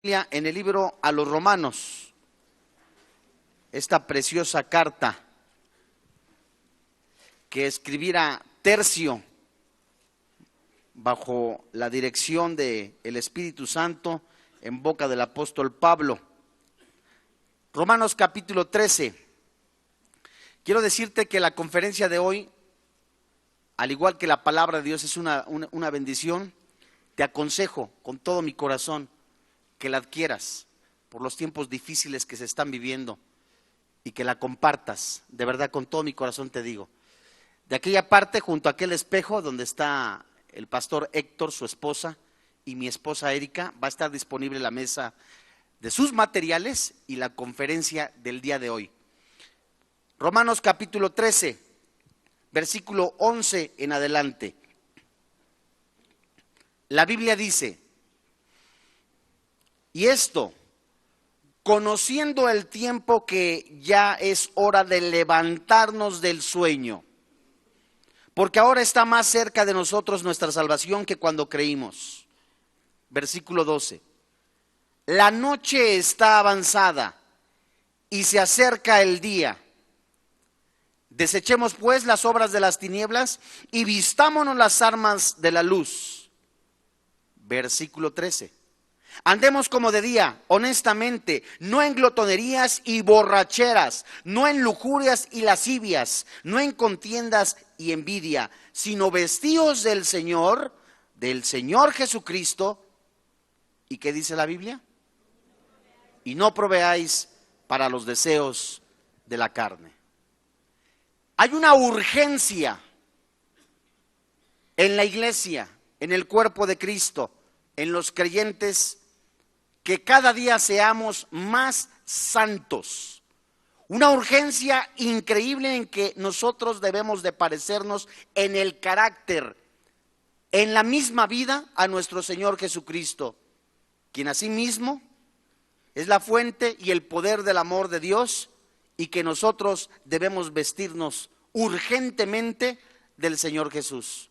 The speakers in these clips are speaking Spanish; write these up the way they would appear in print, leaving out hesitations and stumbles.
En el libro a los Romanos, esta preciosa carta que escribiera Tercio bajo la dirección del Espíritu Santo en boca del apóstol Pablo. Romanos capítulo 13. Quiero decirte que la conferencia de hoy, al igual que la palabra de Dios es una bendición, te aconsejo con todo mi corazón que la adquieras por los tiempos difíciles que se están viviendo y que la compartas, de verdad, con todo mi corazón te digo. De aquella parte, junto a aquel espejo donde está el pastor Héctor, su esposa, y mi esposa Erika, va a estar disponible la mesa de sus materiales y la conferencia del día de hoy. Romanos capítulo 13, versículo 11 en adelante. La Biblia dice: y esto, conociendo el tiempo que ya es hora de levantarnos del sueño, porque ahora está más cerca de nosotros nuestra salvación que cuando creímos. Versículo 12. La noche está avanzada y se acerca el día. Desechemos pues las obras de las tinieblas y vistámonos las armas de la luz. Versículo 13. Andemos como de día, honestamente, no en glotonerías y borracheras, no en lujurias y lascivias, no en contiendas y envidia, sino vestíos del Señor Jesucristo. ¿Y qué dice la Biblia? Y no proveáis para los deseos de la carne. Hay una urgencia en la iglesia, en el cuerpo de Cristo, en los creyentes, que cada día seamos más santos. Una urgencia increíble en que nosotros debemos de parecernos en el carácter, en la misma vida a nuestro Señor Jesucristo, quien asimismo es la fuente y el poder del amor de Dios, y que nosotros debemos vestirnos urgentemente del Señor Jesús.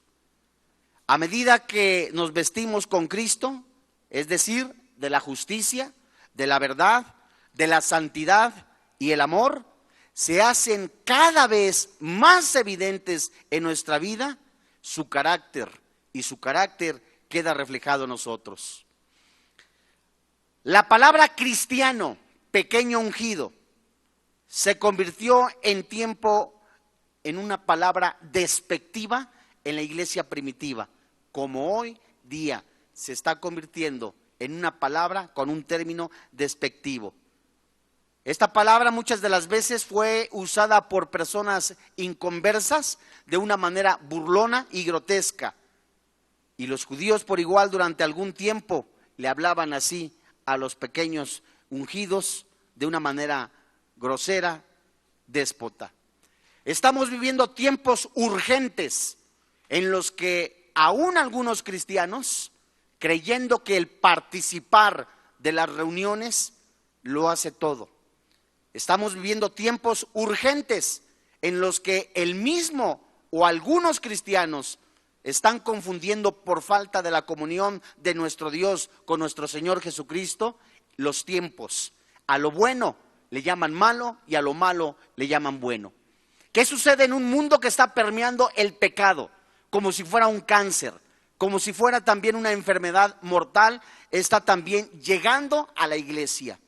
A medida que nos vestimos con Cristo, es decir, de la justicia, de la verdad, de la santidad y el amor, se hacen cada vez más evidentes en nuestra vida su carácter, y su carácter queda reflejado en nosotros. La palabra cristiano, pequeño ungido, se convirtió en tiempo en una palabra despectiva en la iglesia primitiva, como hoy día se está convirtiendo en una palabra con un término despectivo. Esta palabra muchas de las veces fue usada por personas inconversas de una manera burlona y grotesca. Y los judíos por igual durante algún tiempo le hablaban así a los pequeños ungidos de una manera grosera, déspota. Estamos viviendo tiempos urgentes en los que aún algunos cristianos, creyendo que el participar de las reuniones lo hace todo. Estamos viviendo tiempos urgentes en los que el mismo o algunos cristianos están confundiendo, por falta de la comunión de nuestro Dios con nuestro Señor Jesucristo, los tiempos. A lo bueno le llaman malo y a lo malo le llaman bueno. ¿Qué sucede en un mundo que está permeando el pecado como si fuera un cáncer? Como si fuera también una enfermedad mortal, está también llegando a la iglesia.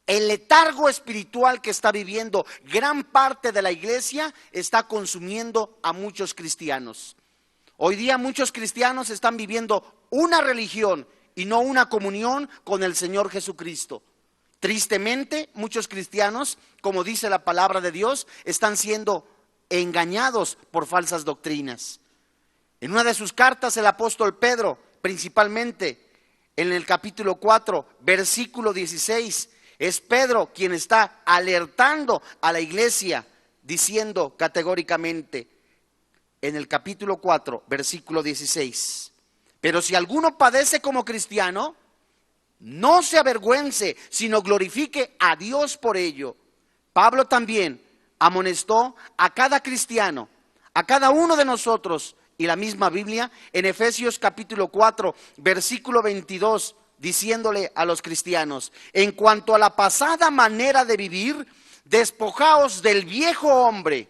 El letargo espiritual que está viviendo gran parte de la iglesia está consumiendo a muchos cristianos. Hoy día muchos cristianos están viviendo una religión y no una comunión con el Señor Jesucristo. Tristemente, muchos cristianos, como dice la palabra de Dios, están siendo engañados por falsas doctrinas. En una de sus cartas el apóstol Pedro, principalmente en el capítulo 4, versículo 16, es Pedro quien está alertando a la iglesia, diciendo categóricamente en el capítulo 4, versículo 16, pero si alguno padece como cristiano, no se avergüence, sino glorifique a Dios por ello. Pablo también amonestó a cada cristiano, a cada uno de nosotros, y la misma Biblia en Efesios capítulo 4, versículo 22, diciéndole a los cristianos: en cuanto a la pasada manera de vivir, despojaos del viejo hombre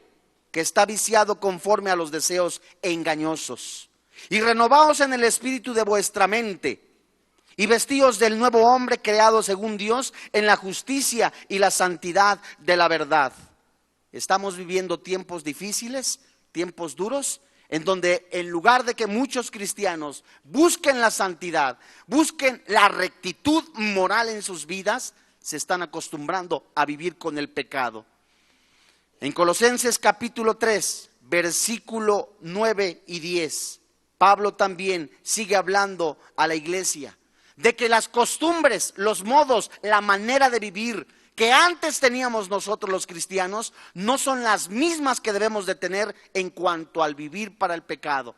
que está viciado conforme a los deseos engañosos, y renovaos en el espíritu de vuestra mente, y vestíos del nuevo hombre creado según Dios en la justicia y la santidad de la verdad. Estamos viviendo tiempos difíciles, tiempos duros, en donde en lugar de que muchos cristianos busquen la santidad, busquen la rectitud moral en sus vidas, se están acostumbrando a vivir con el pecado. En Colosenses capítulo 3, versículo 9 y 10, Pablo también sigue hablando a la iglesia de que las costumbres, los modos, la manera de vivir que antes teníamos nosotros los cristianos no son las mismas que debemos de tener en cuanto al vivir para el pecado.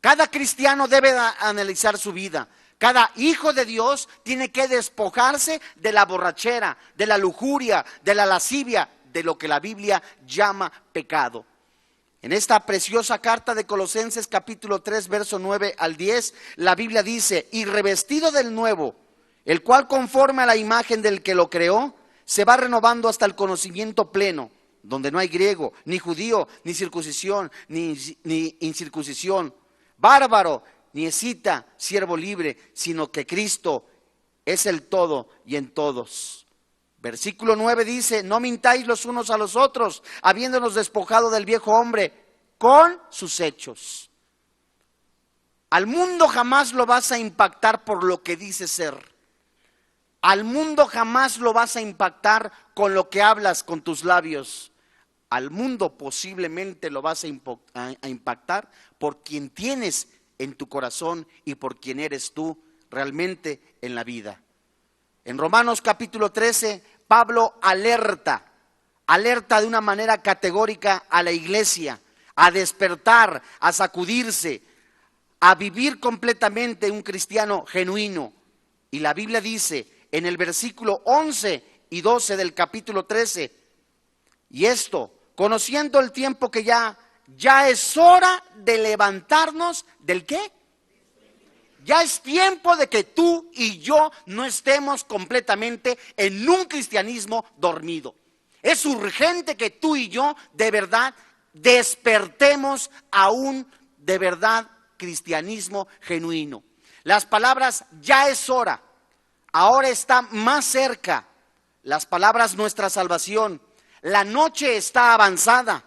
Cada cristiano debe analizar su vida. Cada hijo de Dios tiene que despojarse de la borrachera, de la lujuria, de la lascivia, de lo que la Biblia llama pecado. En esta preciosa carta de Colosenses capítulo 3, verso 9 al 10, la Biblia dice: y revestido del nuevo, el cual conforme a la imagen del que lo creó, se va renovando hasta el conocimiento pleno, donde no hay griego, ni judío, ni circuncisión, ni incircuncisión, bárbaro, ni escita, siervo libre, sino que Cristo es el todo y en todos. Versículo 9 dice: no mintáis los unos a los otros, habiéndonos despojado del viejo hombre con sus hechos. Al mundo jamás lo vas a impactar por lo que dice ser. Al mundo jamás lo vas a impactar con lo que hablas con tus labios. Al mundo posiblemente lo vas a impactar por quien tienes en tu corazón y por quien eres tú realmente en la vida. En Romanos capítulo 13, Pablo alerta de una manera categórica a la iglesia, a despertar, a sacudirse, a vivir completamente un cristiano genuino. Y la Biblia dice en el versículo 11 y 12 del capítulo 13, y esto, conociendo el tiempo que ya es hora de levantarnos, ¿del qué? Ya es tiempo de que tú y yo no estemos completamente en un cristianismo dormido. Es urgente que tú y yo de verdad despertemos a un de verdad cristianismo genuino. Las palabras "ya es hora", ahora está más cerca. Las palabras "nuestra salvación", la noche está avanzada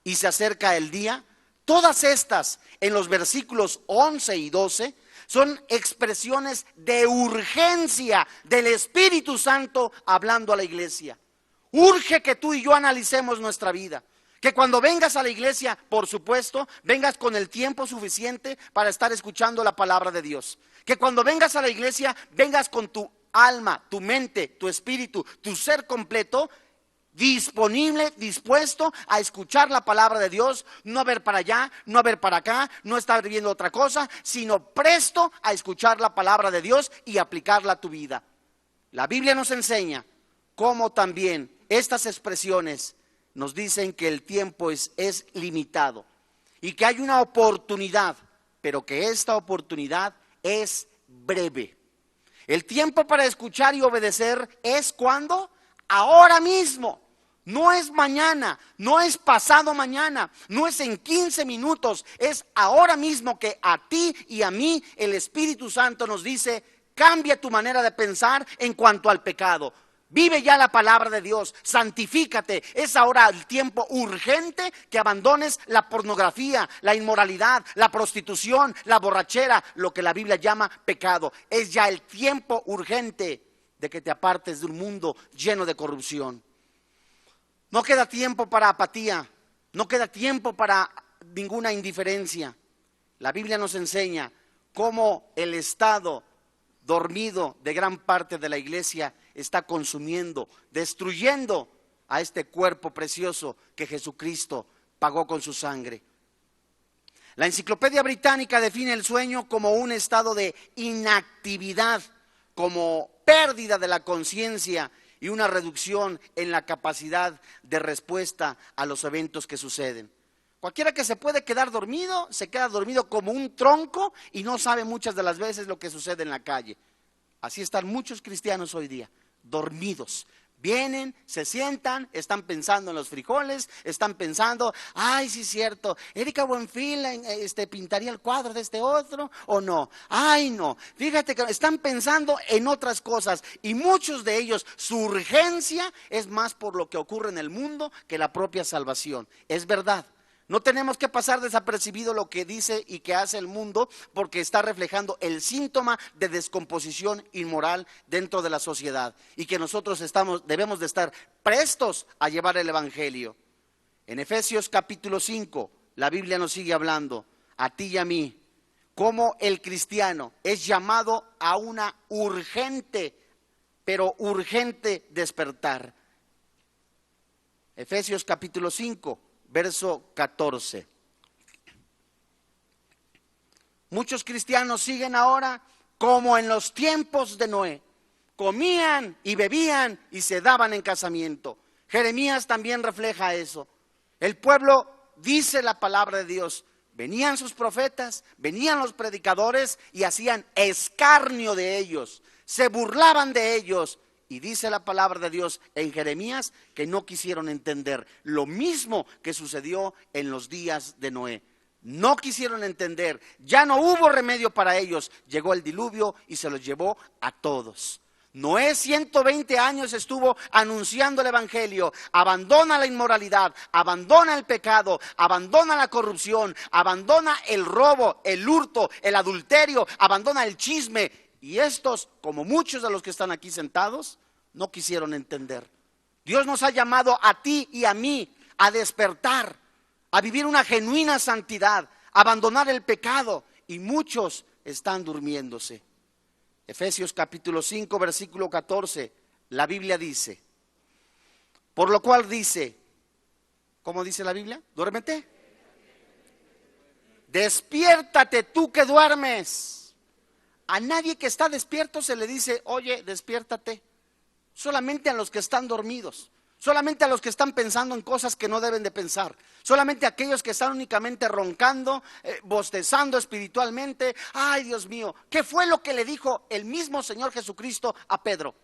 y se acerca el día. Todas estas en los versículos 11 y 12 son expresiones de urgencia del Espíritu Santo hablando a la iglesia. Urge que tú y yo analicemos nuestra vida. Que cuando vengas a la iglesia, por supuesto, vengas con el tiempo suficiente para estar escuchando la palabra de Dios. Que cuando vengas a la iglesia, vengas con tu alma, tu mente, tu espíritu, tu ser completo, disponible, dispuesto a escuchar la palabra de Dios, no a ver para allá, no a ver para acá, no estar viendo otra cosa, sino presto a escuchar la palabra de Dios y aplicarla a tu vida. La Biblia nos enseña cómo también estas expresiones nos dicen que el tiempo es limitado y que hay una oportunidad, pero que esta oportunidad es breve. El tiempo para escuchar y obedecer es ¿cuándo? Ahora mismo. No es mañana, no es pasado mañana, no es en 15 minutos, es ahora mismo que a ti y a mí el Espíritu Santo nos dice: cambia tu manera de pensar en cuanto al pecado. Vive ya la palabra de Dios, santifícate. Es ahora el tiempo urgente que abandones la pornografía, la inmoralidad, la prostitución, la borrachera, lo que la Biblia llama pecado. Es ya el tiempo urgente de que te apartes de un mundo lleno de corrupción. No queda tiempo para apatía, no queda tiempo para ninguna indiferencia. La Biblia nos enseña cómo el estado dormido de gran parte de la iglesia está consumiendo, destruyendo a este cuerpo precioso que Jesucristo pagó con su sangre. La Enciclopedia Británica define el sueño como un estado de inactividad, como pérdida de la conciencia y una reducción en la capacidad de respuesta a los eventos que suceden. Cualquiera que se puede quedar dormido, se queda dormido como un tronco y no sabe muchas de las veces lo que sucede en la calle. Así están muchos cristianos hoy día, dormidos. Vienen, se sientan, están pensando en los frijoles, están pensando, ay, sí es cierto, Erika Buenfil pintaría el cuadro de este otro, o no, ay no, fíjate que están pensando en otras cosas, y muchos de ellos, su urgencia es más por lo que ocurre en el mundo que la propia salvación. Es verdad. No tenemos que pasar desapercibido lo que dice y que hace el mundo, porque está reflejando el síntoma de descomposición inmoral dentro de la sociedad, y que nosotros debemos de estar prestos a llevar el evangelio. En Efesios capítulo 5, la Biblia nos sigue hablando, a ti y a mí, cómo el cristiano es llamado a una urgente, pero urgente despertar. Efesios capítulo 5. Verso 14. Muchos cristianos siguen ahora como en los tiempos de Noé. Comían y bebían y se daban en casamiento. Jeremías también refleja eso. El pueblo dice la palabra de Dios. Venían sus profetas, venían los predicadores y hacían escarnio de ellos. Se burlaban de ellos. Y dice la palabra de Dios en Jeremías que no quisieron entender lo mismo que sucedió en los días de Noé. No quisieron entender, ya no hubo remedio para ellos. Llegó el diluvio y se los llevó a todos. Noé 120 años estuvo anunciando el evangelio. Abandona la inmoralidad, abandona el pecado, abandona la corrupción, abandona el robo, el hurto, el adulterio, abandona el chisme. Y estos, como muchos de los que están aquí sentados, no quisieron entender. Dios nos ha llamado a ti y a mí a despertar, a vivir una genuina santidad, a abandonar el pecado, y muchos están durmiéndose. Efesios capítulo 5, versículo 14, la Biblia dice, por lo cual dice, ¿cómo dice la Biblia? Duérmete. Despiértate tú que duermes. A nadie que está despierto se le dice, oye, despiértate. Solamente a los que están dormidos, solamente a los que están pensando en cosas que no deben de pensar, solamente a aquellos que están únicamente roncando, bostezando espiritualmente. Ay, Dios mío, ¿qué fue lo que le dijo el mismo Señor Jesucristo a Pedro?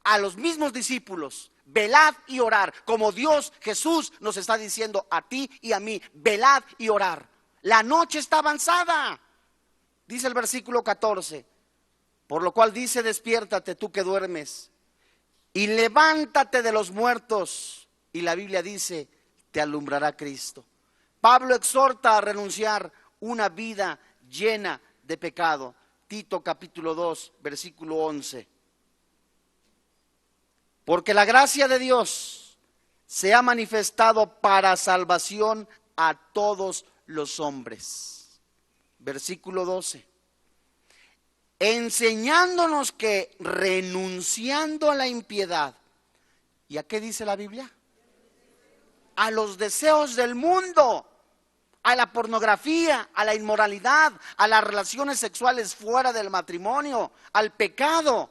A los mismos discípulos, velad y orar, como Dios Jesús nos está diciendo a ti y a mí, velad y orar. La noche está avanzada. Dice el versículo 14, por lo cual dice, despiértate tú que duermes y levántate de los muertos. Y la Biblia dice, te alumbrará Cristo. Pablo exhorta a renunciar una vida llena de pecado. Tito capítulo 2, versículo 11. Porque la gracia de Dios se ha manifestado para salvación a todos los hombres. Versículo 12. Enseñándonos que renunciando a la impiedad, ¿y a qué dice la Biblia? A los deseos del mundo, a la pornografía, a la inmoralidad, a las relaciones sexuales fuera del matrimonio, al pecado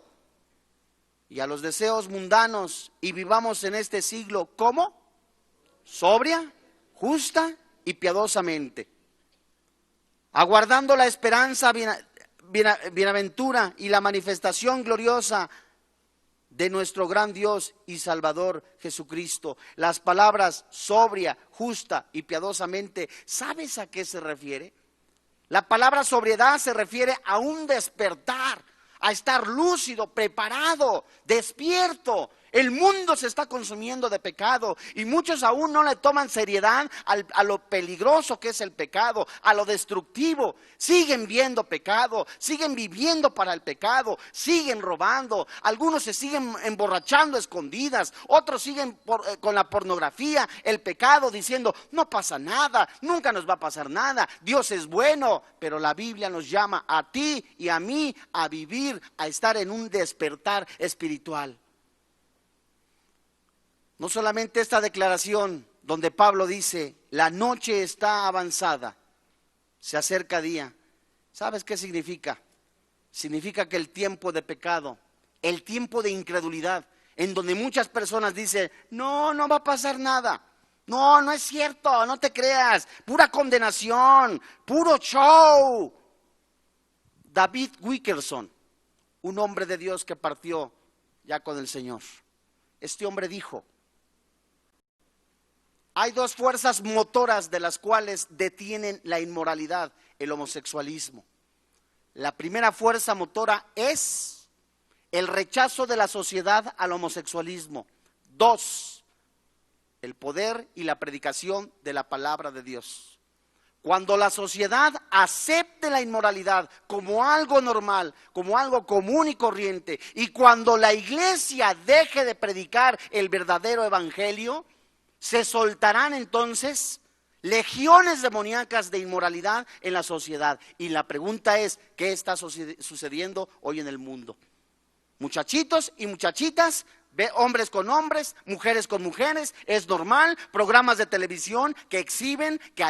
y a los deseos mundanos, y vivamos en este siglo, ¿cómo? Sobria, justa y piadosamente, aguardando la esperanza bienaventura y la manifestación gloriosa de nuestro gran Dios y Salvador Jesucristo. Las palabras sobria, justa y piadosamente, ¿sabes a qué se refiere? La palabra sobriedad se refiere a un despertar, a estar lúcido, preparado, despierto. El mundo se está consumiendo de pecado y muchos aún no le toman seriedad a lo peligroso que es el pecado, a lo destructivo. Siguen viendo pecado, siguen viviendo para el pecado, siguen robando. Algunos se siguen emborrachando a escondidas, otros siguen con la pornografía, el pecado, diciendo no pasa nada, nunca nos va a pasar nada, Dios es bueno. Pero la Biblia nos llama a ti y a mí a vivir, a estar en un despertar espiritual. No solamente esta declaración donde Pablo dice, la noche está avanzada, se acerca día. ¿Sabes qué significa? Significa que el tiempo de pecado, el tiempo de incredulidad, en donde muchas personas dicen, no va a pasar nada. No, no es cierto, no te creas, pura condenación, puro show. David Wilkerson, un hombre de Dios que partió ya con el Señor. Este hombre dijo: hay dos fuerzas motoras de las cuales detienen la inmoralidad, el homosexualismo. La primera fuerza motora es el rechazo de la sociedad al homosexualismo. 2, el poder y la predicación de la palabra de Dios. Cuando la sociedad acepte la inmoralidad como algo normal, como algo común y corriente, y cuando la iglesia deje de predicar el verdadero evangelio, se soltarán entonces legiones demoníacas de inmoralidad en la sociedad. Y la pregunta es: ¿qué está sucediendo hoy en el mundo? Muchachitos y muchachitas, hombres con hombres, mujeres con mujeres, es normal. Programas de televisión que exhiben, que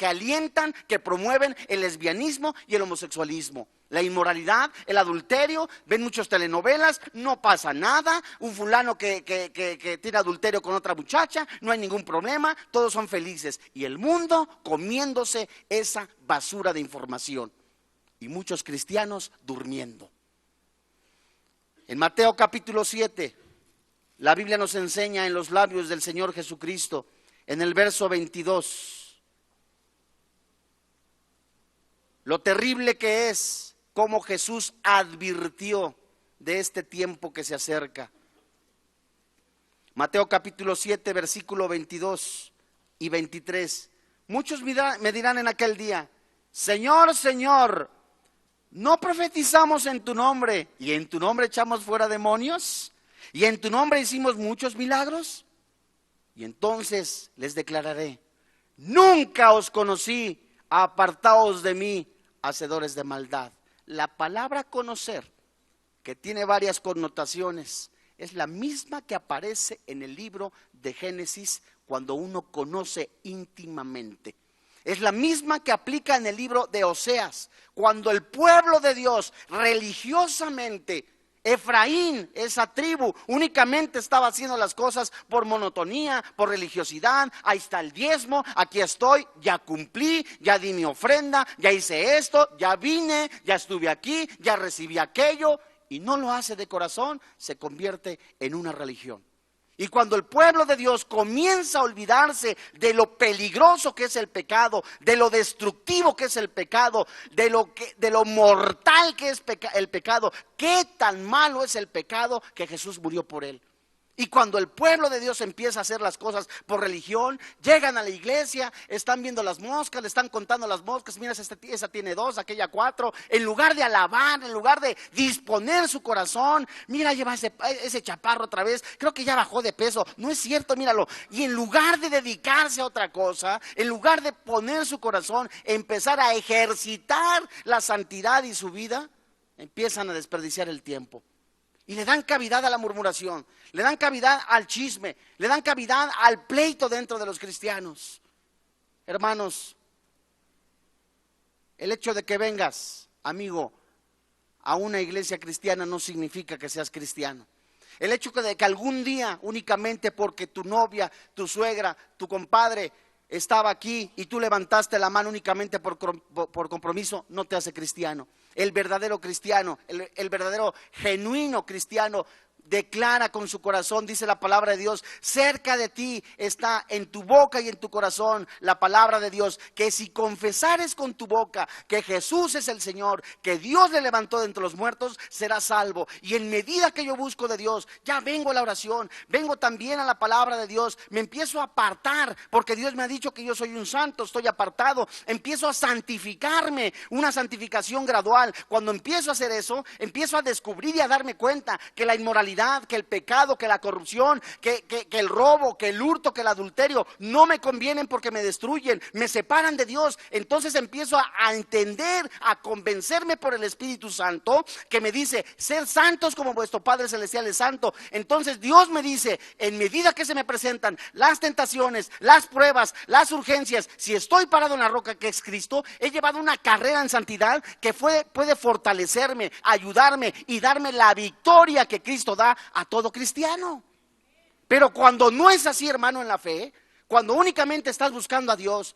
alientan, que promueven el lesbianismo y el homosexualismo, la inmoralidad, el adulterio. Ven muchas telenovelas, no pasa nada. Un fulano que tiene adulterio con otra muchacha, no hay ningún problema, todos son felices. Y el mundo comiéndose esa basura de información, y muchos cristianos durmiendo. En Mateo capítulo 7, la Biblia nos enseña en los labios del Señor Jesucristo, en el verso 22, lo terrible que es cómo Jesús advirtió de este tiempo que se acerca. Mateo capítulo 7, versículo 22 y 23. Muchos me dirán en aquel día: Señor, Señor, ¿no profetizamos en tu nombre, y en tu nombre echamos fuera demonios, y en tu nombre hicimos muchos milagros? Y entonces les declararé: nunca os conocí, apartaos de mí, hacedores de maldad. La palabra conocer, que tiene varias connotaciones, es la misma que aparece en el libro de Génesis cuando uno conoce íntimamente. Es la misma que aplica en el libro de Oseas, cuando el pueblo de Dios religiosamente, Efraín, esa tribu, únicamente estaba haciendo las cosas por monotonía, por religiosidad. Ahí está el diezmo, aquí estoy, ya cumplí, ya di mi ofrenda, ya hice esto, ya vine, ya estuve aquí, ya recibí aquello, y no lo hace de corazón, se convierte en una religión. Y cuando el pueblo de Dios comienza a olvidarse de lo peligroso que es el pecado, de lo destructivo que es el pecado, de lo mortal que es el pecado, qué tan malo es el pecado que Jesús murió por él. Y cuando el pueblo de Dios empieza a hacer las cosas por religión, llegan a la iglesia, están viendo las moscas, le están contando las moscas, mira, esa tiene 2, aquella 4, en lugar de alabar, en lugar de disponer su corazón, mira, lleva ese chaparro otra vez, creo que ya bajó de peso, no es cierto, míralo. Y en lugar de dedicarse a otra cosa, en lugar de poner su corazón, empezar a ejercitar la santidad y su vida, empiezan a desperdiciar el tiempo. Y le dan cavidad a la murmuración, le dan cavidad al chisme, le dan cavidad al pleito dentro de los cristianos. Hermanos, el hecho de que vengas, amigo, a una iglesia cristiana no significa que seas cristiano. El hecho de que algún día, únicamente porque tu novia, tu suegra, tu compadre estaba aquí y tú levantaste la mano únicamente por compromiso, no te hace cristiano. El verdadero cristiano, el verdadero genuino cristiano, declara con su corazón, dice la palabra de Dios, cerca de ti está, en tu boca y en tu corazón, la palabra de Dios, que si confesares con tu boca que Jesús es el Señor, que Dios le levantó de entre los muertos, serás salvo. Y en medida que yo busco de Dios, ya vengo a la oración, vengo también a la palabra de Dios, me empiezo a apartar, porque Dios me ha dicho que yo soy un santo, estoy apartado, empiezo a santificarme, una santificación gradual. Cuando empiezo a hacer eso, empiezo a descubrir y a darme cuenta que la inmoralidad, que el pecado, que la corrupción, que el robo, que el hurto, que el adulterio no me convienen porque me destruyen, me separan de Dios. Entonces empiezo a entender, a convencerme por el Espíritu Santo, que me dice: ser santos como vuestro Padre Celestial es santo. Entonces Dios me dice, en medida que se me presentan las tentaciones, las pruebas, las urgencias, si estoy parado en la roca que es Cristo, he llevado una carrera en santidad que puede fortalecerme, ayudarme y darme la victoria que Cristo da a todo cristiano. Pero cuando no es así, hermano, en la fe, Cuando únicamente estás buscando a Dios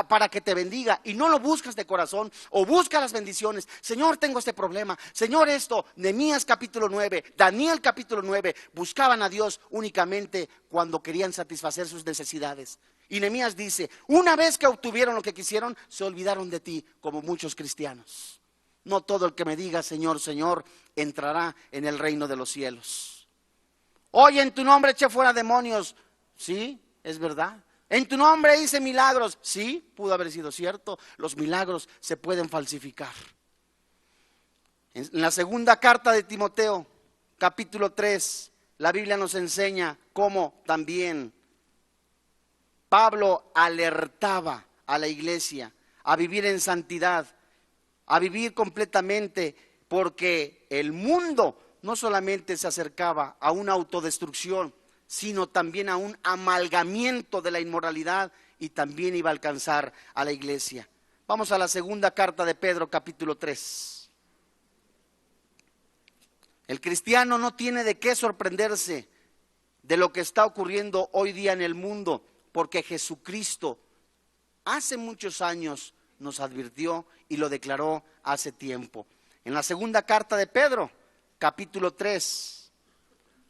para que te bendiga y no lo buscas de corazón, o buscas las bendiciones. Señor, tengo este problema. Señor, esto. Nehemías capítulo 9, Daniel capítulo 9, buscaban a Dios únicamente cuando querían satisfacer sus necesidades. Y Nehemías dice, una vez que obtuvieron lo que quisieron, se olvidaron de ti, como muchos cristianos. No todo el que me diga Señor, Señor, entrará en el reino de los cielos. Oye, en tu nombre eché fuera demonios. Sí, es verdad. En tu nombre hice milagros. Sí, pudo haber sido cierto. Los milagros se pueden falsificar. En la segunda carta de Timoteo, capítulo 3, la Biblia nos enseña cómo también Pablo alertaba a la iglesia a vivir en santidad, a vivir completamente, porque el mundo no solamente se acercaba a una autodestrucción, sino también a un amalgamiento de la inmoralidad, y también iba a alcanzar a la iglesia. Vamos a la segunda carta de Pedro, capítulo 3. El cristiano no tiene de qué sorprenderse de lo que está ocurriendo hoy día en el mundo, porque Jesucristo hace muchos años nos advirtió y lo declaró hace tiempo. En la segunda carta de Pedro, capítulo 3,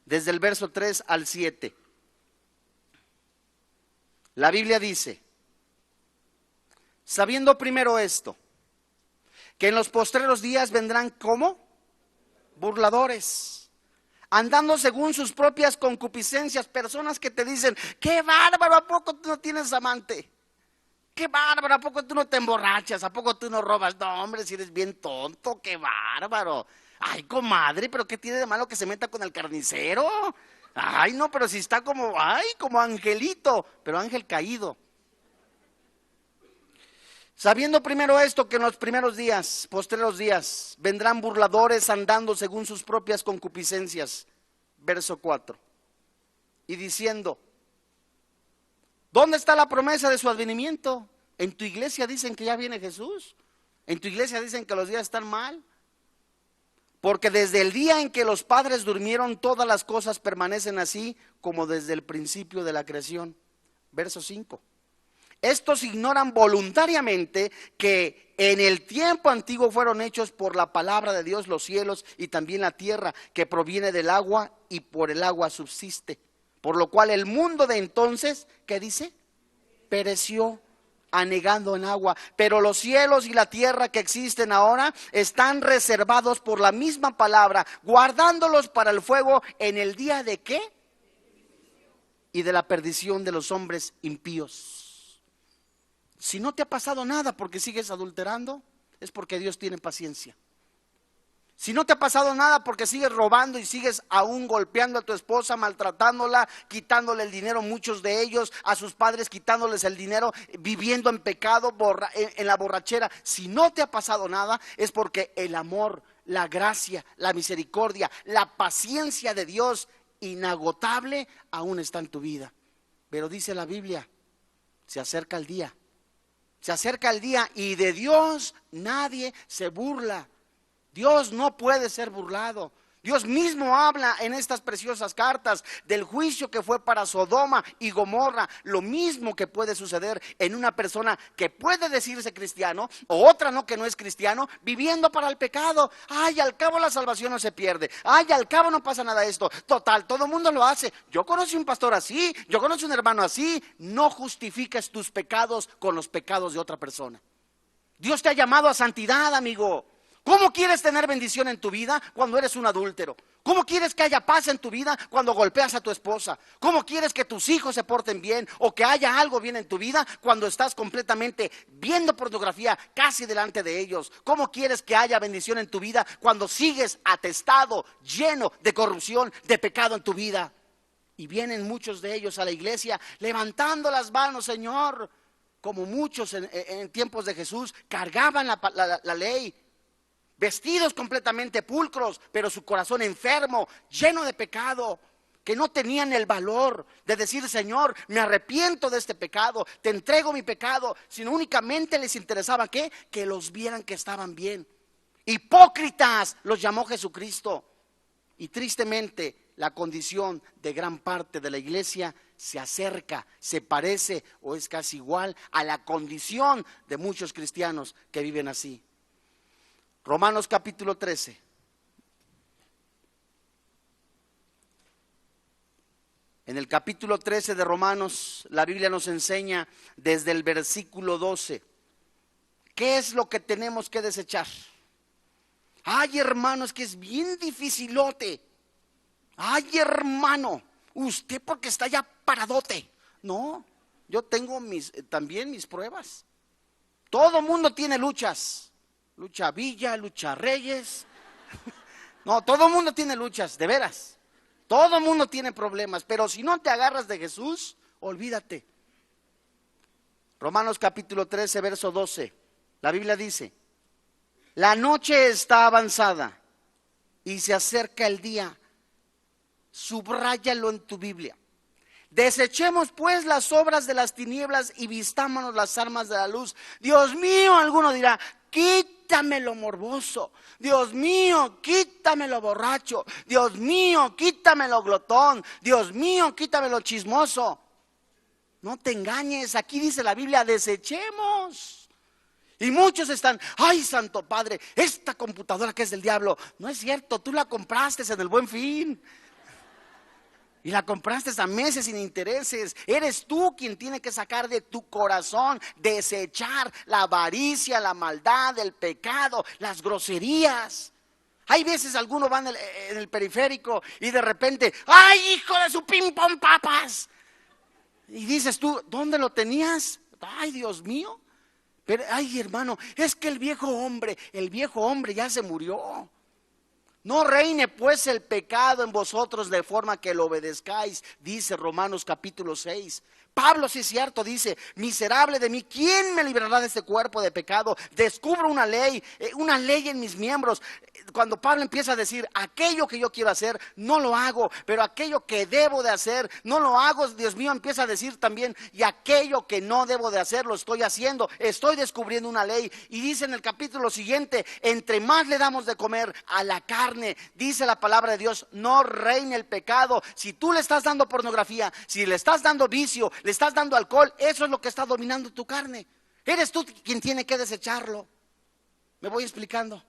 desde el verso 3 al 7, la Biblia dice: sabiendo primero esto, que en los postreros días vendrán como burladores, andando según sus propias concupiscencias, personas que te dicen, qué bárbaro, ¿a poco tú no tienes amante? Qué bárbaro, ¿a poco tú no te emborrachas? ¿A poco tú no robas? No, hombre, si eres bien tonto, qué bárbaro. Ay, comadre, pero ¿qué tiene de malo que se meta con el carnicero? Ay, no, pero si está como, ay, como angelito, pero ángel caído. Sabiendo primero esto, que en los primeros días, postreros días, vendrán burladores andando según sus propias concupiscencias. Verso 4. Y diciendo, ¿dónde está la promesa de su advenimiento? En tu iglesia dicen que ya viene Jesús. En tu iglesia dicen que los días están mal. Porque desde el día en que los padres durmieron, todas las cosas permanecen así como desde el principio de la creación. Verso 5. Estos ignoran voluntariamente que en el tiempo antiguo fueron hechos por la palabra de Dios los cielos y también la tierra, que proviene del agua y por el agua subsiste. Por lo cual el mundo de entonces, ¿qué dice? Pereció anegando en agua. Pero los cielos y la tierra que existen ahora están reservados por la misma palabra, guardándolos para el fuego en el día de ¿qué? Y de la perdición de los hombres impíos. Si no te ha pasado nada porque sigues adulterando, es porque Dios tiene paciencia. Si no te ha pasado nada porque sigues robando y sigues aún golpeando a tu esposa, maltratándola, quitándole el dinero, muchos de ellos, a sus padres quitándoles el dinero, viviendo en pecado, en la borrachera. Si no te ha pasado nada, es porque el amor, la gracia, la misericordia, la paciencia de Dios inagotable aún está en tu vida. Pero dice la Biblia, se acerca el día. Se acerca el día y de Dios nadie se burla. Dios no puede ser burlado. Dios mismo habla en estas preciosas cartas del juicio que fue para Sodoma y Gomorra. Lo mismo que puede suceder en una persona que puede decirse cristiano o otra no, que no es cristiano, viviendo para el pecado. Ay, al cabo la salvación no se pierde. Ay, al cabo no pasa nada de esto. Total, todo el mundo lo hace. Yo conocí un pastor así, yo conocí un hermano así. No justifiques tus pecados con los pecados de otra persona. Dios te ha llamado a santidad, amigo. ¿Cómo quieres tener bendición en tu vida cuando eres un adúltero? ¿Cómo quieres que haya paz en tu vida cuando golpeas a tu esposa? ¿Cómo quieres que tus hijos se porten bien o que haya algo bien en tu vida cuando estás completamente viendo pornografía casi delante de ellos? ¿Cómo quieres que haya bendición en tu vida cuando sigues atestado, lleno de corrupción, de pecado en tu vida? Y vienen muchos de ellos a la iglesia levantando las manos, Señor, como muchos en tiempos de Jesús cargaban la ley, vestidos completamente pulcros, pero su corazón enfermo, lleno de pecado, que no tenían el valor de decir, Señor, me arrepiento de este pecado, te entrego mi pecado, sino únicamente les interesaba ¿qué? Que los vieran que estaban bien. Hipócritas los llamó Jesucristo. Y tristemente la condición de gran parte de la iglesia se acerca, se parece o es casi igual a la condición de muchos cristianos que viven así. Romanos capítulo 13. En el capítulo 13 de Romanos, la Biblia nos enseña desde el versículo 12, ¿qué es lo que tenemos que desechar? Ay, hermano, es que es bien dificilote. Ay, hermano, usted porque está ya paradote. No, yo tengo también mis pruebas. Todo mundo tiene luchas. Lucha Villa, lucha Reyes. No, todo mundo tiene luchas, de veras. Todo mundo tiene problemas, pero si no te agarras de Jesús, olvídate. Romanos capítulo 13, verso 12. La Biblia dice, la noche está avanzada y se acerca el día. Subráyalo en tu Biblia. Desechemos pues las obras de las tinieblas y vistámonos las armas de la luz. Dios mío, alguno dirá, quítame lo morboso. Dios mío, quítame lo borracho. Dios mío, quítame lo glotón. Dios mío, quítame lo chismoso. No te engañes, aquí dice la Biblia, desechemos. Y muchos están, ay, Santo Padre, esta computadora que es del diablo. No es cierto, tú la compraste en el Buen Fin. Y la compraste a meses sin intereses. Eres tú quien tiene que sacar de tu corazón, desechar la avaricia, la maldad, el pecado, las groserías. Hay veces alguno va en el periférico y de repente, ¡ay, hijo de su ping pong papas! Y dices tú, ¿dónde lo tenías? ¡Ay, Dios mío! Pero, ay, hermano, es que el viejo hombre ya se murió. No reine pues el pecado en vosotros de forma que lo obedezcáis, dice Romanos capítulo 6. Pablo, sí es cierto, dice, miserable de mí, ¿quién me librará de este cuerpo de pecado? Descubro una ley en mis miembros. Cuando Pablo empieza a decir, aquello que yo quiero hacer, no lo hago, pero aquello que debo de hacer, no lo hago, Dios mío, empieza a decir también, y aquello que no debo de hacer, lo estoy haciendo, estoy descubriendo una ley. Y dice en el capítulo siguiente, entre más le damos de comer a la carne, dice la palabra de Dios, no reine el pecado. Si tú le estás dando pornografía, si le estás dando vicio, le estás dando alcohol, eso es lo que está dominando tu carne. Eres tú quien tiene que desecharlo. Me voy explicando.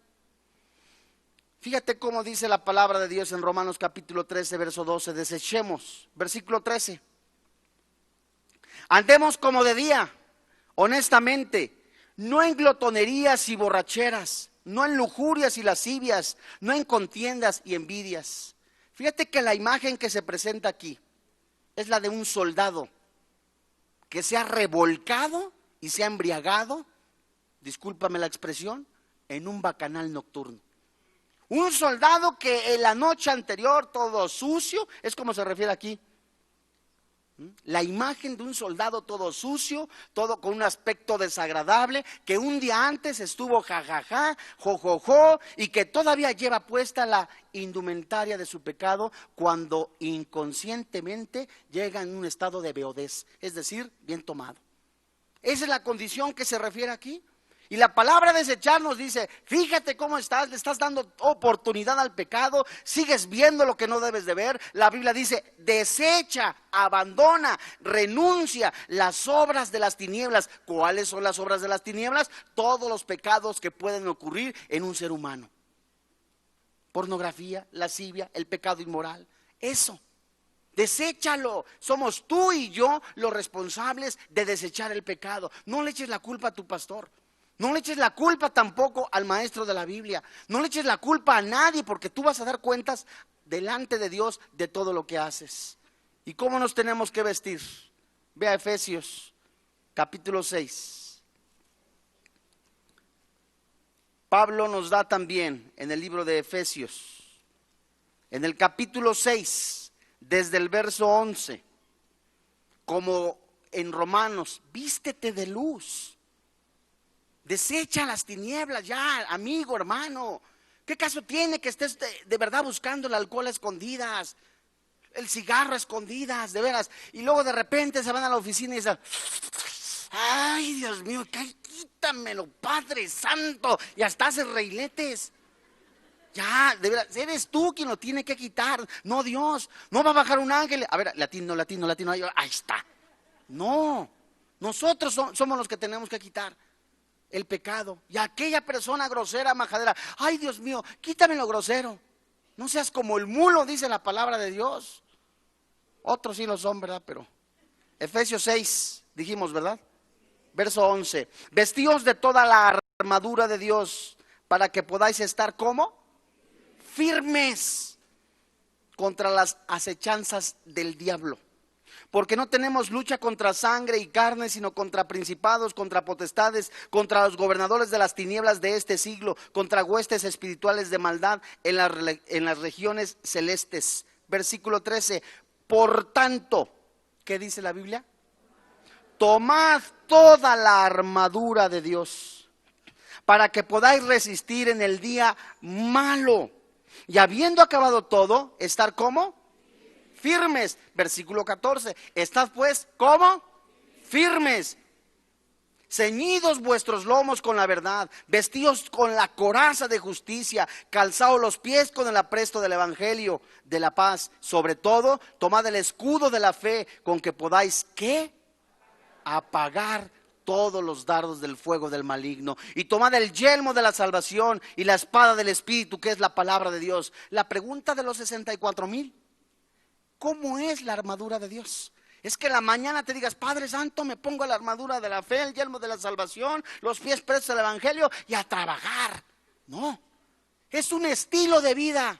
Fíjate cómo dice la palabra de Dios en Romanos capítulo 13, verso 12. Desechemos, versículo 13. Andemos como de día, honestamente, no en glotonerías y borracheras, no en lujurias y lascivias, no en contiendas y envidias. Fíjate que la imagen que se presenta aquí es la de un soldado que se ha revolcado y se ha embriagado, discúlpame la expresión, en un bacanal nocturno. Un soldado que en la noche anterior todo sucio, es como se refiere aquí. La imagen de un soldado todo sucio, todo con un aspecto desagradable, que un día antes estuvo jajaja, jojojo, y que todavía lleva puesta la indumentaria de su pecado cuando inconscientemente llega en un estado de beodez, es decir, bien tomado. Esa es la condición que se refiere aquí. Y la palabra desechar nos dice, fíjate cómo estás, le estás dando oportunidad al pecado, sigues viendo lo que no debes de ver. La Biblia dice, desecha, abandona, renuncia las obras de las tinieblas. ¿Cuáles son las obras de las tinieblas? Todos los pecados que pueden ocurrir en un ser humano. Pornografía, lascivia, el pecado inmoral, eso. Deséchalo, somos tú y yo los responsables de desechar el pecado. No le eches la culpa a tu pastor. No le eches la culpa tampoco al maestro de la Biblia. No le eches la culpa a nadie, porque tú vas a dar cuentas delante de Dios de todo lo que haces. ¿Y cómo nos tenemos que vestir? Ve a Efesios capítulo 6. Pablo nos da también en el libro de Efesios, en el capítulo 6, desde el verso 11, como en Romanos, vístete de luz. Desecha las tinieblas ya, amigo, hermano. ¿Qué caso tiene que estés de verdad buscando el alcohol a escondidas, el cigarro a escondidas, de veras? Y luego de repente se van a la oficina y dicen, ay, Dios mío, quítamelo, Padre Santo. Y hasta haces reiletes. Ya, de verdad, eres tú quien lo tiene que quitar, no Dios. No va a bajar un ángel. A ver, latino, ahí está. No, nosotros somos los que tenemos que quitar el pecado. Y aquella persona grosera, majadera, ay Dios mío, quítame lo grosero. No seas como el mulo, dice la palabra de Dios. Otros sí lo son, ¿verdad? Pero Efesios 6, dijimos, ¿verdad? Verso 11. Vestíos de toda la armadura de Dios para que podáis estar, ¿cómo? Firmes contra las acechanzas del diablo. Porque no tenemos lucha contra sangre y carne, sino contra principados, contra potestades, contra los gobernadores de las tinieblas de este siglo, contra huestes espirituales de maldad en las regiones celestes. Versículo 13. Por tanto, ¿qué dice la Biblia? Tomad toda la armadura de Dios para que podáis resistir en el día malo. Y habiendo acabado todo, estar ¿cómo? Firmes. Versículo 14. Estad pues ¿cómo? Firmes. Ceñidos vuestros lomos con la verdad, vestidos con la coraza de justicia, calzados los pies con el apresto del evangelio de la paz. Sobre todo, tomad el escudo de la fe con que podáis ¿qué? Apagar todos los dardos del fuego del maligno, y tomad el yelmo de la salvación y la espada del Espíritu, que es la palabra de Dios. La pregunta de los 64,000, ¿cómo es la armadura de Dios? Es que en la mañana te digas, Padre Santo, me pongo la armadura de la fe, el yelmo de la salvación, los pies presos al evangelio y a trabajar. No, es un estilo de vida,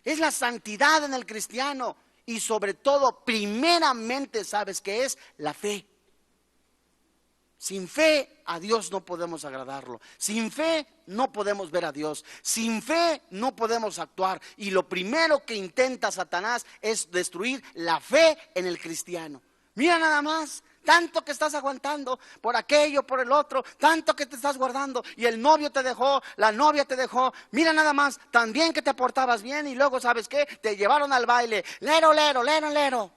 es la santidad en el cristiano, y sobre todo, primeramente, ¿sabes qué es? La fe. Sin fe a Dios no podemos agradarlo. Sin fe no podemos ver a Dios. Sin fe no podemos actuar. Y lo primero que intenta Satanás es destruir la fe en el cristiano. Mira nada más, tanto que estás aguantando por aquello, por el otro, tanto que te estás guardando, y el novio te dejó, la novia te dejó. Mira nada más, también que te portabas bien y luego, ¿sabes qué? Te llevaron al baile. Lero, lero, lero, lero.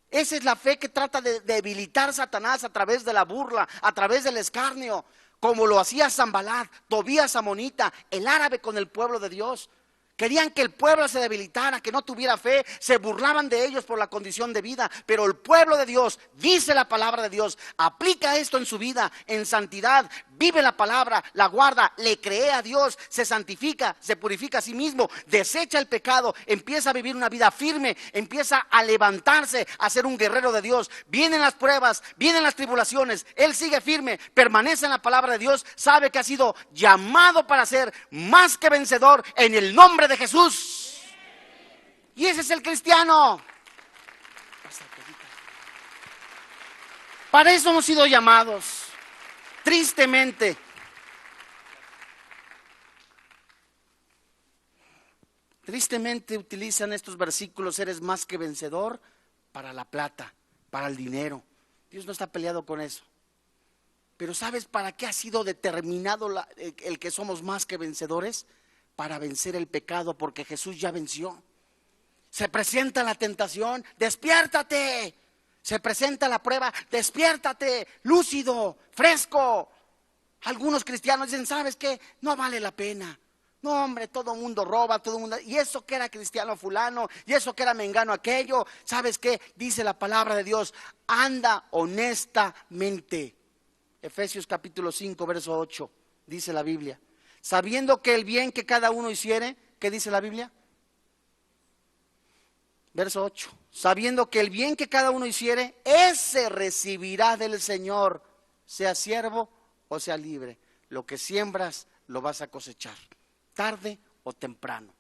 Esa es la fe que trata de debilitar Satanás a través de la burla, a través del escarnio, como lo hacía Sanbalat, Tobías amonita, el árabe con el pueblo de Dios. Querían que el pueblo se debilitara, que no tuviera fe, se burlaban de ellos por la condición de vida, pero el pueblo de Dios, dice la palabra de Dios, aplica esto en su vida, en santidad, vive la palabra, la guarda, le cree a Dios, se santifica, se purifica a sí mismo, desecha el pecado, empieza a vivir una vida firme, empieza a levantarse, a ser un guerrero de Dios. Vienen las pruebas, vienen las tribulaciones, él sigue firme, permanece en la palabra de Dios, sabe que ha sido llamado para ser más que vencedor en el nombre de Jesús. Y ese es el cristiano. Para eso hemos sido llamados. Tristemente, utilizan estos versículos, eres más que vencedor, para la plata, para el dinero. Dios no está peleado con eso. Pero ¿sabes para qué ha sido determinado el que somos más que vencedores? Para vencer el pecado, porque Jesús ya venció. Se presenta la tentación, despiértate. Se presenta la prueba, despiértate, lúcido, fresco. Algunos cristianos dicen, ¿sabes qué? No vale la pena. No, hombre, todo el mundo roba, todo el mundo. Y eso que era cristiano fulano, y eso que era mengano aquello. ¿Sabes qué? Dice la palabra de Dios, anda honestamente. Efesios capítulo 5, verso 8, dice la Biblia. Sabiendo que el bien que cada uno hiciere, ¿qué dice la Biblia? Verso 8. Sabiendo que el bien que cada uno hiciere, ese recibirá del Señor, sea siervo o sea libre. Lo que siembras, lo vas a cosechar, tarde o temprano.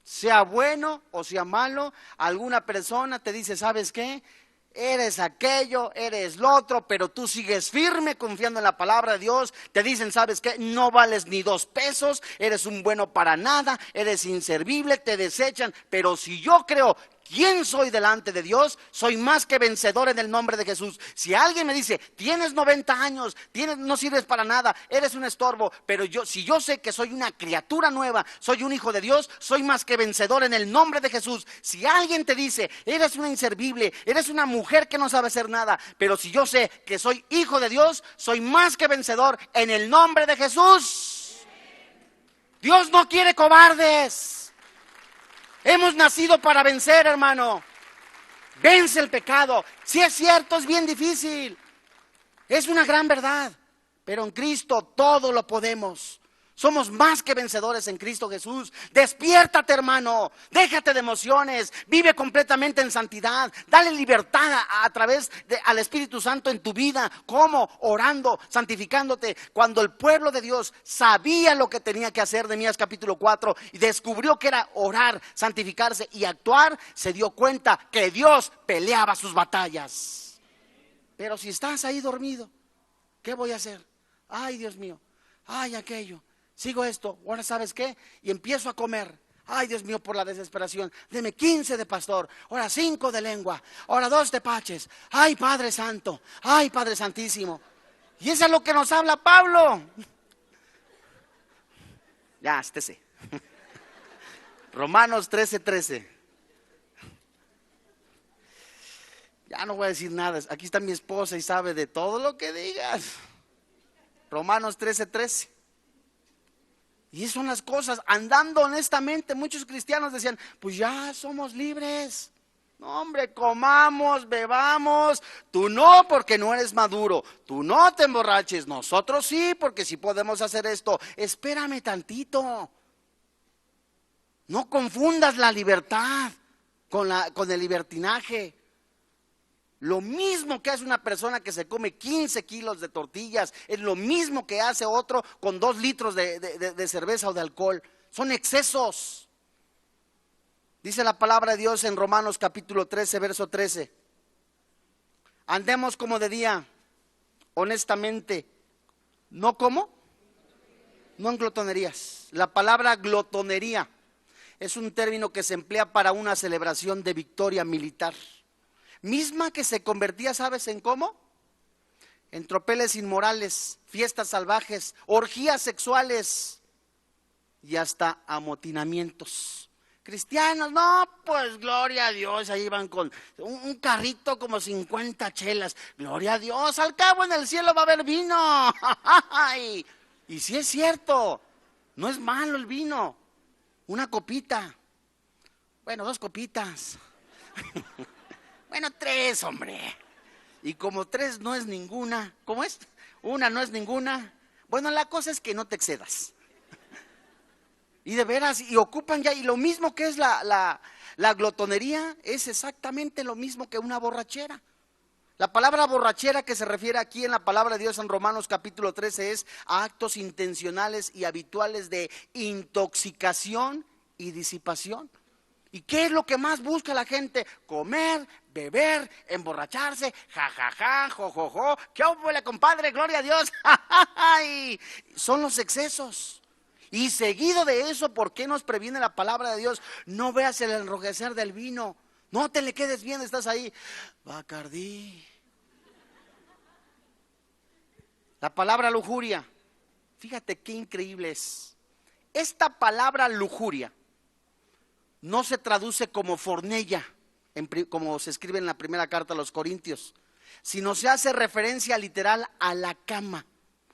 Sea bueno o sea malo, alguna persona te dice, ¿sabes qué? Eres aquello, eres lo otro, pero tú sigues firme confiando en la palabra de Dios. Te dicen, ¿sabes qué? No vales ni 2 pesos, eres un bueno para nada, eres inservible, te desechan. Pero si yo creo quién soy delante de Dios, soy más que vencedor en el nombre de Jesús. Si alguien me dice, tienes 90 años, no sirves para nada, eres un estorbo, pero si yo sé que soy una criatura nueva, soy un hijo de Dios, soy más que vencedor en el nombre de Jesús. Si alguien te dice, eres una inservible, eres una mujer que no sabe hacer nada, pero si yo sé que soy hijo de Dios, soy más que vencedor en el nombre de Jesús. Dios no quiere cobardes. Hemos nacido para vencer, hermano. Vence el pecado. Si es cierto, es bien difícil. Es una gran verdad. Pero en Cristo todo lo podemos. Somos más que vencedores en Cristo Jesús. Despiértate, hermano. Déjate de emociones. Vive completamente en santidad. Dale libertad a través al Espíritu Santo en tu vida. ¿Cómo? Orando, santificándote. Cuando el pueblo de Dios sabía lo que tenía que hacer, Nehemías capítulo 4, y descubrió que era orar, santificarse y actuar, se dio cuenta que Dios peleaba sus batallas. Pero si estás ahí dormido, ¿qué voy a hacer? Ay, Dios mío. Ay, aquello. Sigo esto, ahora ¿sabes qué? Y empiezo a comer. Ay, Dios mío, por la desesperación. Deme 15 de pastor, ahora 5 de lengua, ahora 2 de paches. Ay, Padre Santo, ay, Padre Santísimo. Y eso es lo que nos habla Pablo. Ya, estése. Romanos 13:13. Ya no voy a decir nada. Aquí está mi esposa y sabe de todo lo que digas. Romanos 13:13. Y esas son las cosas, andando honestamente. Muchos cristianos decían, pues ya somos libres. No, hombre, comamos, bebamos. Tú no, porque no eres maduro. Tú no te emborraches. Nosotros sí, porque sí podemos hacer esto. Espérame tantito. No confundas la libertad con el libertinaje. Lo mismo que hace una persona que se come 15 kilos de tortillas, es lo mismo que hace otro con 2 litros de cerveza o de alcohol. Son excesos. Dice la palabra de Dios en Romanos capítulo 13, verso 13. Andemos como de día, honestamente. ¿No como? No en glotonerías. La palabra glotonería es un término que se emplea para una celebración de victoria militar. Misma que se convertía, ¿sabes en cómo? En tropeles inmorales, fiestas salvajes, orgías sexuales y hasta amotinamientos. Cristianos, no, pues gloria a Dios, ahí van con un carrito como 50 chelas. Gloria a Dios, al cabo en el cielo va a haber vino. Y si es cierto, no es malo el vino. Una copita, bueno, 2 copitas. Bueno, 3, hombre. Y como 3 no es ninguna, ¿cómo es? Una no es ninguna. Bueno, la cosa es que no te excedas. Y de veras, y ocupan ya, y lo mismo que es la glotonería, es exactamente lo mismo que una borrachera. La palabra borrachera que se refiere aquí en la palabra de Dios en Romanos capítulo 13 es a actos intencionales y habituales de intoxicación y disipación. ¿Y qué es lo que más busca la gente? Comer, beber, emborracharse, jajaja, jojojo. ¿Qué huele, compadre? Gloria a Dios. Son los excesos. Y seguido de eso, ¿por qué nos previene la palabra de Dios? No veas el enrojecer del vino. No te le quedes bien, estás ahí. Bacardí. La palabra lujuria. Fíjate qué increíble es. Esta palabra lujuria no se traduce como fornella, como se escribe en la primera carta a los Corintios, sino se hace referencia literal a la cama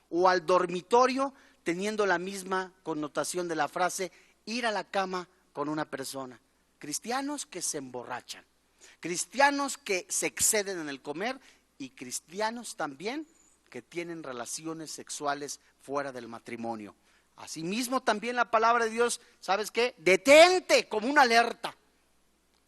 o al dormitorio, teniendo la misma connotación de la frase ir a la cama con una persona. Cristianos que se emborrachan, cristianos que se exceden en el comer y cristianos también que tienen relaciones sexuales fuera del matrimonio. Asimismo también la palabra de Dios, ¿sabes qué? Detente, como una alerta.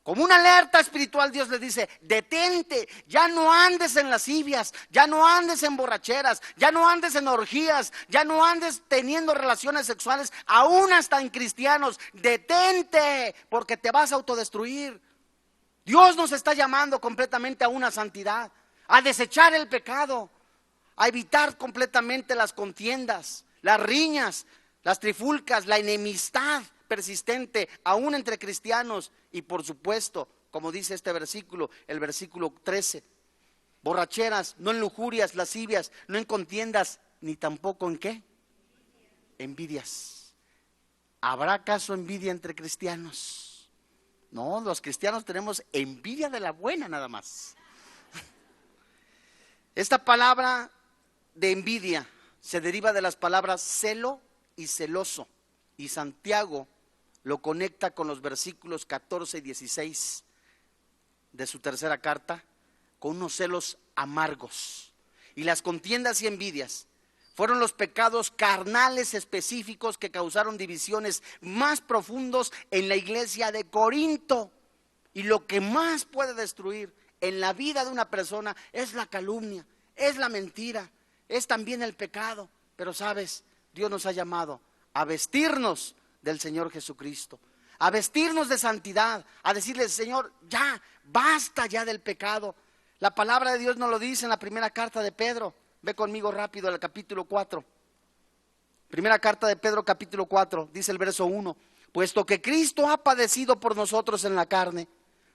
Como una alerta espiritual Dios le dice, detente, ya no andes en lascivias, ya no andes en borracheras, ya no andes en orgías, ya no andes teniendo relaciones sexuales, aún hasta en cristianos. Detente, porque te vas a autodestruir. Dios nos está llamando completamente a una santidad, a desechar el pecado, a evitar completamente las contiendas, las riñas, las trifulcas, la enemistad persistente, aún entre cristianos. Y por supuesto, como dice este versículo, el versículo 13, borracheras, no en lujurias, lascivias, no en contiendas, ni tampoco en ¿qué? Envidias. ¿Habrá acaso envidia entre cristianos? No, los cristianos tenemos envidia de la buena nada más. Esta palabra de envidia se deriva de las palabras celo y celoso. Y Santiago lo conecta con los versículos 14 y 16 de su tercera carta, con unos celos amargos. Y las contiendas y envidias fueron los pecados carnales específicos que causaron divisiones más profundos en la iglesia de Corinto. Y lo que más puede destruir en la vida de una persona es la calumnia, es la mentira, es también el pecado. Pero sabes, Dios nos ha llamado a vestirnos del Señor Jesucristo, a vestirnos de santidad, a decirle: Señor, ya, basta ya del pecado. La palabra de Dios nos lo dice en la primera carta de Pedro. Ve conmigo rápido al capítulo 4. Primera carta de Pedro, capítulo 4, dice el verso 1: puesto que Cristo ha padecido por nosotros en la carne,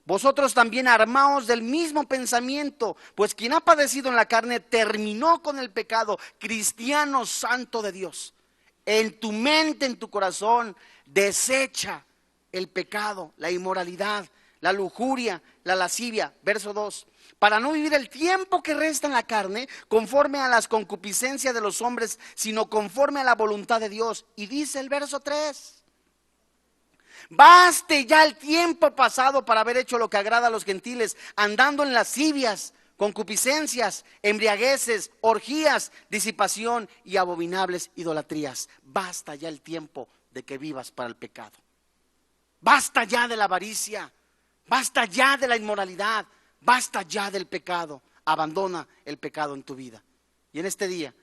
vosotros también armaos del mismo pensamiento, pues quien ha padecido en la carne terminó con el pecado. Cristiano santo de Dios, en tu mente, en tu corazón, desecha el pecado, la inmoralidad, la lujuria, la lascivia. Verso 2: para no vivir el tiempo que resta en la carne conforme a las concupiscencias de los hombres, sino conforme a la voluntad de Dios. Y dice el verso 3: baste ya el tiempo pasado para haber hecho lo que agrada a los gentiles, andando en lascivias, concupiscencias, embriagueces, orgías, disipación y abominables idolatrías. Basta ya el tiempo de que vivas para el pecado. Basta ya de la avaricia, basta ya de la inmoralidad, basta ya del pecado. Abandona el pecado en tu vida. Y en este día,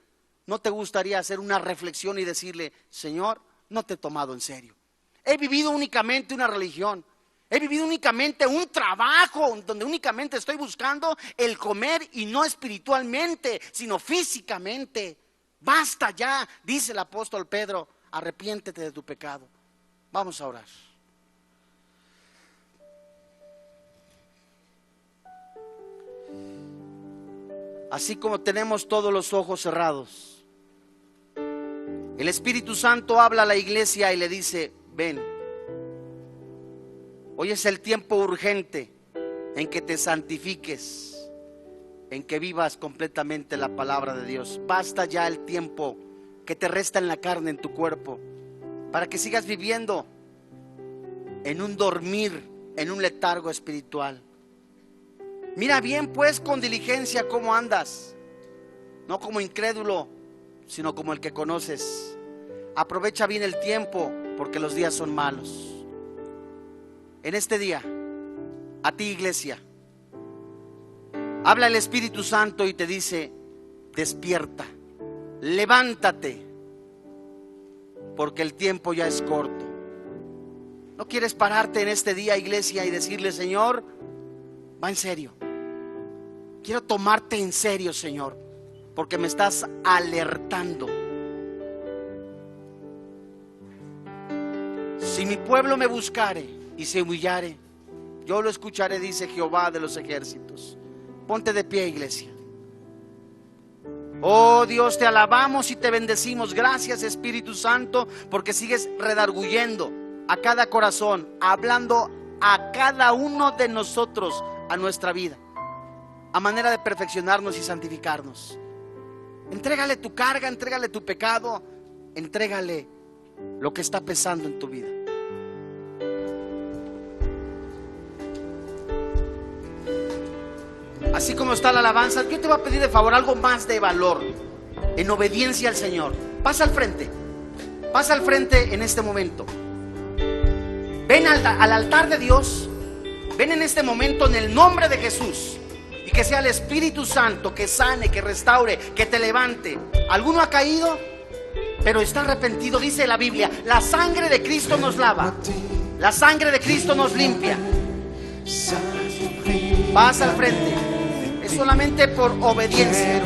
¿no te gustaría hacer una reflexión y decirle: Señor, no te he tomado en serio? He vivido únicamente una religión, he vivido únicamente un trabajo donde únicamente estoy buscando el comer, y no espiritualmente, sino físicamente. Basta ya, dice el apóstol Pedro, arrepiéntete de tu pecado. Vamos a orar. Así como tenemos todos los ojos cerrados, el Espíritu Santo habla a la iglesia y le dice: ven, hoy es el tiempo urgente en que te santifiques, en que vivas completamente la palabra de Dios. Basta ya el tiempo que te resta en la carne, en tu cuerpo, para que sigas viviendo en un dormir, en un letargo espiritual. Mira bien pues con diligencia cómo andas, no como incrédulo, sino como el que conoces. Aprovecha bien el tiempo, porque los días son malos. En este día, a ti, iglesia, habla el Espíritu Santo y te dice: despierta, levántate, porque el tiempo ya es corto. ¿No quieres pararte en este día, iglesia, y decirle: Señor, va en serio? Quiero tomarte en serio, Señor, porque me estás alertando. Si mi pueblo me buscare y se humillare, yo lo escucharé, dice Jehová de los ejércitos. Ponte de pie, iglesia. Oh Dios, te alabamos y te bendecimos. Gracias, Espíritu Santo, porque sigues redarguyendo a cada corazón, hablando a cada uno de nosotros, a nuestra vida, a manera de perfeccionarnos y santificarnos. Entrégale tu carga, entrégale tu pecado, entrégale lo que está pesando en tu vida. Así como está la alabanza, yo te voy a pedir de favor algo más de valor, en obediencia al Señor. Pasa al frente en este momento. Ven al altar de Dios. Ven en este momento en el nombre de Jesús, y que sea el Espíritu Santo que sane, que restaure, que te levante. ¿Alguno ha caído? Pero está arrepentido. Dice la Biblia: la sangre de Cristo nos lava, la sangre de Cristo nos limpia. Pasa al frente. Es solamente por obediencia.